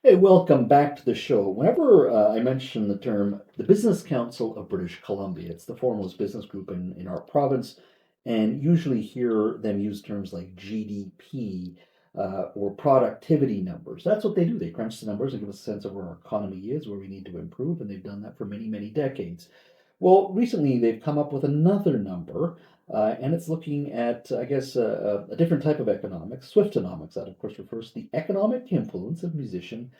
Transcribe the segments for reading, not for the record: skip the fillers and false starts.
Hey, welcome back to the show. Whenever I mention the term the Business Council of British Columbia, it's the foremost business group in our province, and usually hear them use terms like GDP or productivity numbers. That's what they do. They crunch the numbers and give us a sense of where our economy is, where we need to improve, and they've done that for many, many decades. Well, recently they've come up with another number, and it's looking at, I guess, a different type of economics, Swiftonomics. That, of course, refers to the economic influence of musician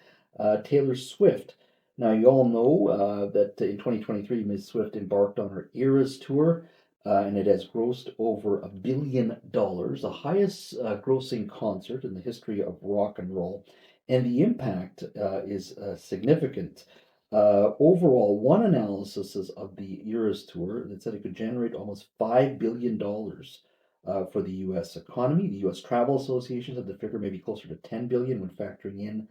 Taylor Swift. Now, you all know that in 2023, Ms. Swift embarked on her Eras tour, and it has grossed over $1 billion, the highest grossing concert in the history of rock and roll. And the impact is significant. Overall, one analysis of the Eras tour that said it could generate almost $5 billion for the U.S. economy. The U.S. Travel Association said the figure may be closer to $10 billion when factoring in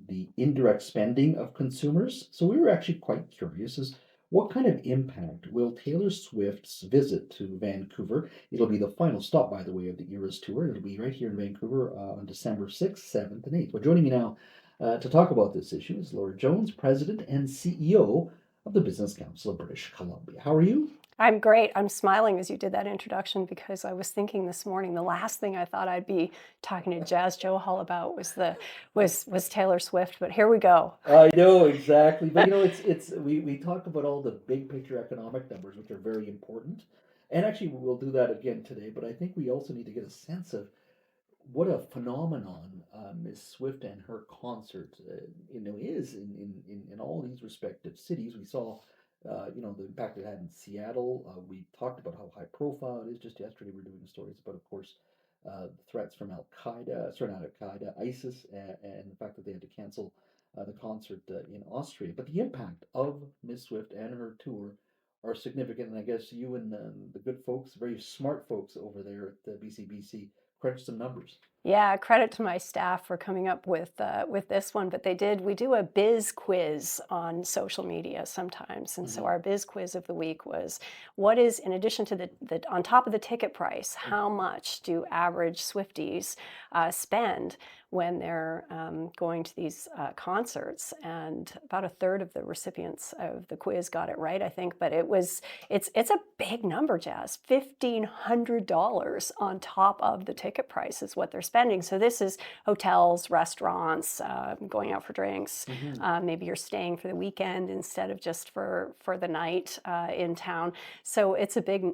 the indirect spending of consumers. So we were actually quite curious as what kind of impact will Taylor Swift's visit to Vancouver? It'll be the final stop, by the way, of the Eras tour. It'll be right here in Vancouver on December 6th, 7th, and 8th. Well, joining me now to talk about this issue is Laura Jones, President and CEO of the Business Council of British Columbia. How are you? I'm great. I'm smiling as you did that introduction because I was thinking this morning the last thing I thought I'd be talking to Johal about was Taylor Swift, but here we go. I know exactly, but we talk about all the big picture economic numbers, which are very important, and actually we'll do that again today. But I think we also need to get a sense of what a phenomenon Miss Swift and her concert, is in all these respective cities. We saw, the impact it had in Seattle. We talked about how high profile it is. Just yesterday, we were doing stories about, of course, the threats from Al Qaeda, sorry, not Al Qaeda, ISIS, and the fact that they had to cancel the concert in Austria. But the impact of Miss Swift and her tour are significant. And I guess you and the good folks, very smart folks over there at the BCBC, crunch some numbers. Yeah, credit to my staff for coming up with this one, but we do a biz quiz on social media sometimes. And so our biz quiz of the week was, what is, in addition to the on top of the ticket price, how much do average Swifties spend when they're going to these concerts? And about a third of the recipients of the quiz got it right, I think, but it's a big number, Jazz. $1,500 on top of the ticket price is what they're spending. So this is hotels, restaurants, going out for drinks. Maybe you're staying for the weekend instead of just for the night in town. So it's a big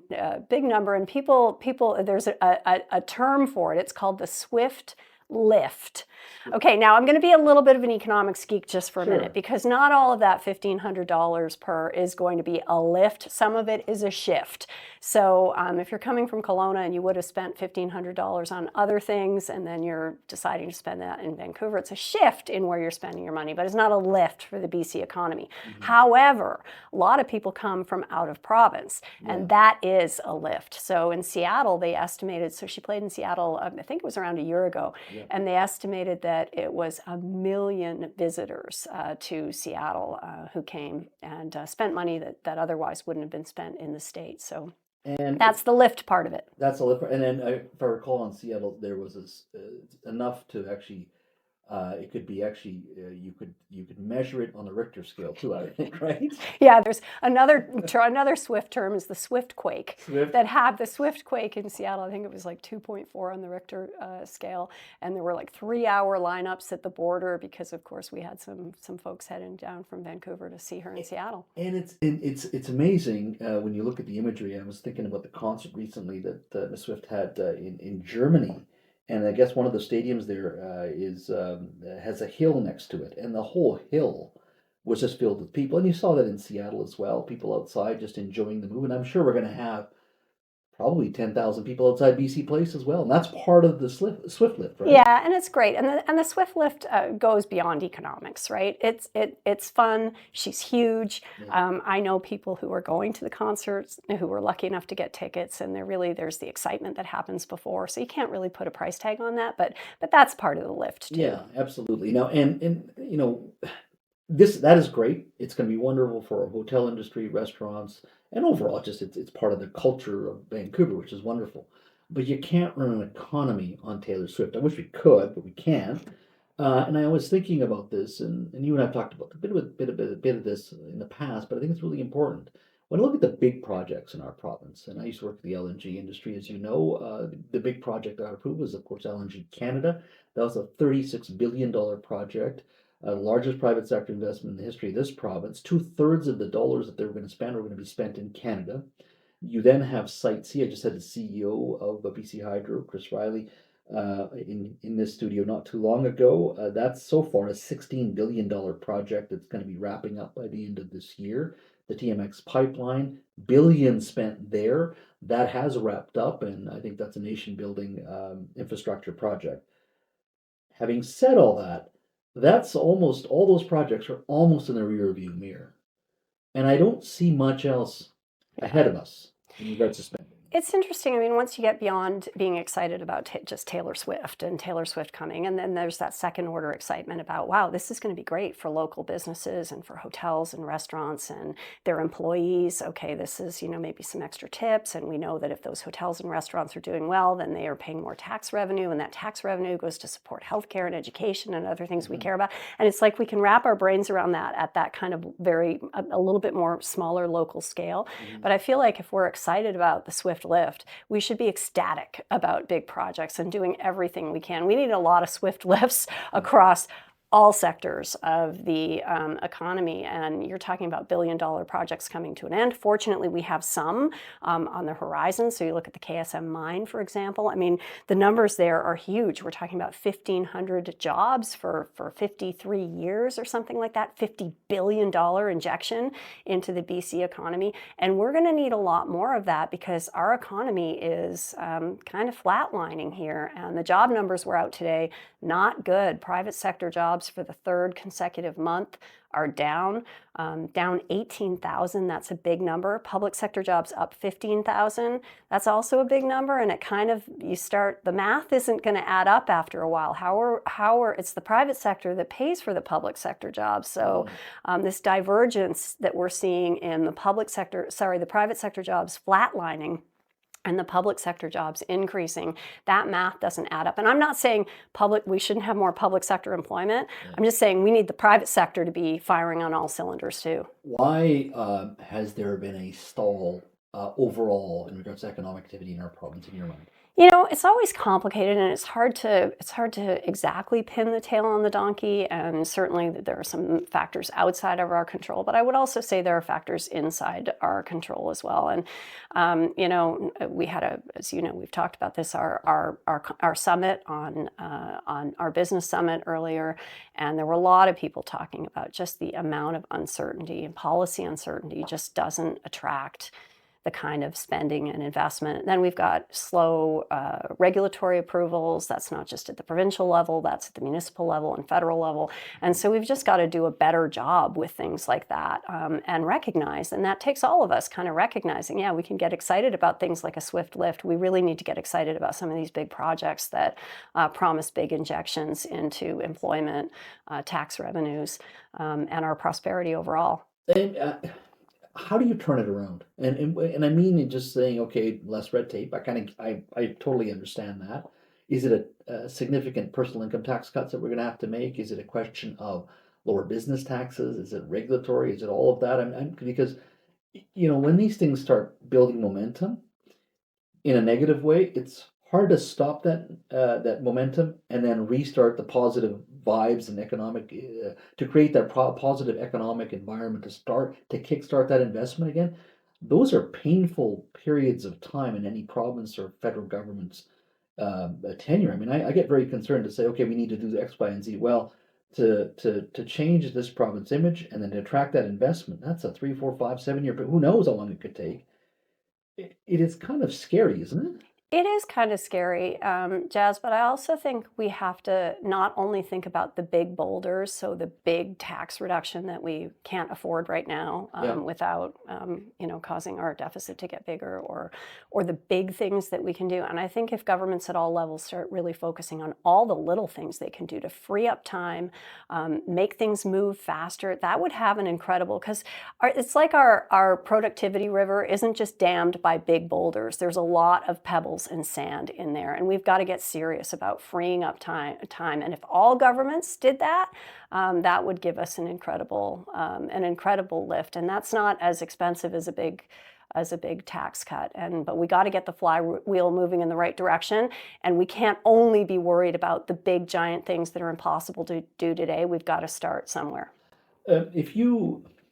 number, and people. There's a term for it. It's called the Swift lift. Okay, now I'm going to be a little bit of an economics geek just for a minute, because not all of that $1,500 per is going to be a lift. Some of it is a shift. So if you're coming from Kelowna and you would have spent $1,500 on other things and then you're deciding to spend that in Vancouver, it's a shift in where you're spending your money, but it's not a lift for the BC economy. However, a lot of people come from out of province, and that is a lift. So in Seattle, they estimated, so she played in Seattle, I think it was around a year ago, and they estimated that it was 1 million visitors to Seattle who came and spent money that otherwise wouldn't have been spent in the state. So that's the lift part of it. That's the lift, and then if I recall, in Seattle there was enough to actually. It could be actually you could measure it on the Richter scale too, I think, right? Yeah, there's another Swift term is the Swift quake. Swift. That had the Swift quake in Seattle. I think it was like 2.4 on the Richter scale, and there were like 3-hour lineups at the border because, of course, we had some folks heading down from Vancouver to see her in Seattle. And it's amazing when you look at the imagery. I was thinking about the concert recently that Miss Swift had in Germany. And I guess one of the stadiums there has a hill next to it, and the whole hill was just filled with people. And you saw that in Seattle as well, people outside just enjoying the move. And I'm sure we're going to have probably 10,000 people outside BC Place as well, and that's part of the Swift lift, right? Yeah, and it's great, and the Swift lift goes beyond economics, right? It's fun. She's huge. I know people who are going to the concerts who were lucky enough to get tickets, and there's the excitement that happens before, so you can't really put a price tag on that, but that's part of the lift too. Yeah, absolutely. Now, and that is great. It's going to be wonderful for our hotel industry, restaurants, and overall, it's part of the culture of Vancouver, which is wonderful. But you can't run an economy on Taylor Swift. I wish we could, but we can't. And I was thinking about this, and you and I've talked about a bit of this in the past, but I think it's really important. When I look at the big projects in our province, and I used to work in the LNG industry, as you know, the big project that got approved was, of course, LNG Canada. That was a $36 billion project, largest private sector investment in the history of this province. Two-thirds of the dollars that they were going to spend were going to be spent in Canada. You then have Site C. I just had the CEO of BC Hydro, Chris Riley, in this studio not too long ago. That's so far a $16 billion project that's going to be wrapping up by the end of this year. The TMX pipeline, billions spent there. That has wrapped up, and I think that's a nation building infrastructure project. Having said all that, that's almost all those projects are almost in the rear view mirror. And I don't see much else ahead of us in regards to spending. It's interesting. I mean, once you get beyond being excited about just Taylor Swift and Taylor Swift coming, and then there's that second order excitement about, wow, this is going to be great for local businesses and for hotels and restaurants and their employees. Okay, this is, maybe some extra tips. And we know that if those hotels and restaurants are doing well, then they are paying more tax revenue. And that tax revenue goes to support healthcare and education and other things we care about. And it's like we can wrap our brains around that at that kind of a little bit more smaller local scale. But I feel like if we're excited about the Swift lift, we should be ecstatic about big projects and doing everything we can. We need a lot of Swift lifts across all sectors of the economy, and you're talking about billion-dollar projects coming to an end. Fortunately, we have some on the horizon. So you look at the KSM mine, for example. I mean, the numbers there are huge. We're talking about 1,500 jobs for 53 years or something like that, $50 billion injection into the BC economy. And we're going to need a lot more of that because our economy is kind of flatlining here. And the job numbers were out today, not good. Private sector jobs for the third consecutive month are down 18,000. That's a big number. Public sector jobs up 15,000. That's also a big number. And it kind of, the math isn't going to add up after a while. It's the private sector that pays for the public sector jobs. So this divergence that we're seeing in the private sector jobs flatlining and the public sector jobs increasing, that math doesn't add up. And I'm not saying we shouldn't have more public sector employment. Yeah. I'm just saying we need the private sector to be firing on all cylinders too. Why has there been a stall overall in regards to economic activity in our province, in your mind? It's always complicated, and it's hard to exactly pin the tail on the donkey. And certainly there are some factors outside of our control, but I would also say there are factors inside our control as well. And we had as we've talked about this, our summit on our business summit earlier, and there were a lot of people talking about just the amount of uncertainty, and policy uncertainty just doesn't attract the kind of spending and investment. And then we've got slow regulatory approvals. That's not just at the provincial level, that's at the municipal level and federal level. And so we've just got to do a better job with things like that and recognize, and that takes all of us kind of recognizing, yeah, we can get excited about things like a Swift lift. We really need to get excited about some of these big projects that promise big injections into employment, tax revenues, and our prosperity overall. And, how do you turn it around? And I mean just saying, okay, less red tape. I totally understand that. Is it a significant personal income tax cuts that we're going to have to make? Is it a question of lower business taxes? Is it regulatory? Is it all of that? Because when these things start building momentum in a negative way, it's hard to stop that momentum and then restart the positive vibes and economic to create that positive economic environment to kickstart that investment again. Those are painful periods of time in any province or federal government's tenure. I mean, I get very concerned to say, okay, we need to do X, Y, and Z. Well, to change this province image and then to attract that investment, that's a 3, 4, 5, 7 year. But who knows how long it could take? It is kind of scary, isn't it? It is kind of scary, Jazz, but I also think we have to not only think about the big boulders, so the big tax reduction that we can't afford right now without, causing our deficit to get bigger, or the big things that we can do. And I think if governments at all levels start really focusing on all the little things they can do to free up time, make things move faster, that would have an incredible, because it's like our productivity river isn't just dammed by big boulders. There's a lot of pebbles hills and sand in there. And we've got to get serious about freeing up time. And if all governments did that, that would give us an incredible lift. And that's not as expensive as a big tax cut. But we got to get the flywheel moving in the right direction. And we can't only be worried about the big giant things that are impossible to do today. We've got to start somewhere.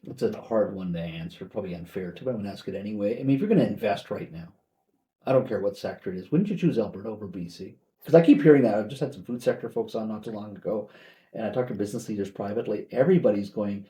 It's a hard one to answer, probably unfair to, but I'm going to ask it anyway. I mean, if you're going to invest right now, I don't care what sector it is, wouldn't you choose Alberta over BC? Because I keep hearing that. I've just had some food sector folks on not too long ago, and I talked to business leaders privately. Everybody's going,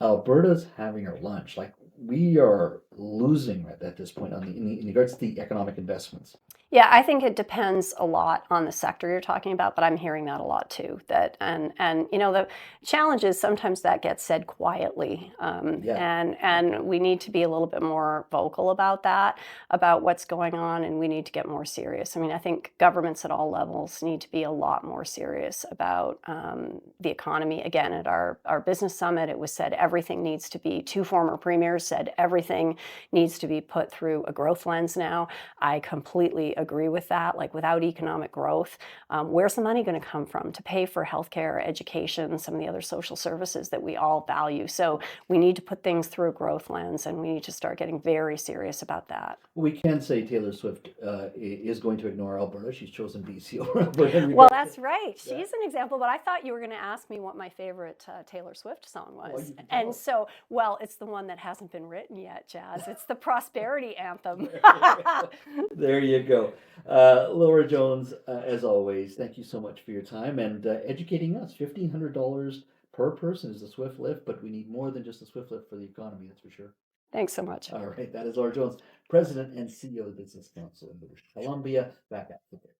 Alberta's having her lunch. Like we are losing at this point in regards to the economic investments. Yeah, I think it depends a lot on the sector you're talking about, but I'm hearing that a lot too. And the challenge is sometimes that gets said quietly, Yeah. and we need to be a little bit more vocal about that, about what's going on, and we need to get more serious. I mean, I think governments at all levels need to be a lot more serious about the economy. Again, at our business summit, it was said everything needs to be. Two former premiers said everything needs to be put through a growth lens now. I completely agree with that. Like without economic growth, where's the money going to come from to pay for healthcare, education, some of the other social services that we all value? So we need to put things through a growth lens, and we need to start getting very serious about that. We can say Taylor Swift is going to ignore Alberta. She's chosen BC over Alberta. Well, that's right. She's an example, but I thought you were going to ask me what my favorite Taylor Swift song was. And so, well, it's the one that hasn't been written yet, Jazz. It's the Prosperity Anthem. There you go. Laura Jones, as always, thank you so much for your time and educating us. $1,500 per person is a Swift lift, but we need more than just a Swift lift for the economy, that's for sure. Thanks so much. All right, that is Laura Jones, President and CEO of the Business Council in British Columbia. Back after the break.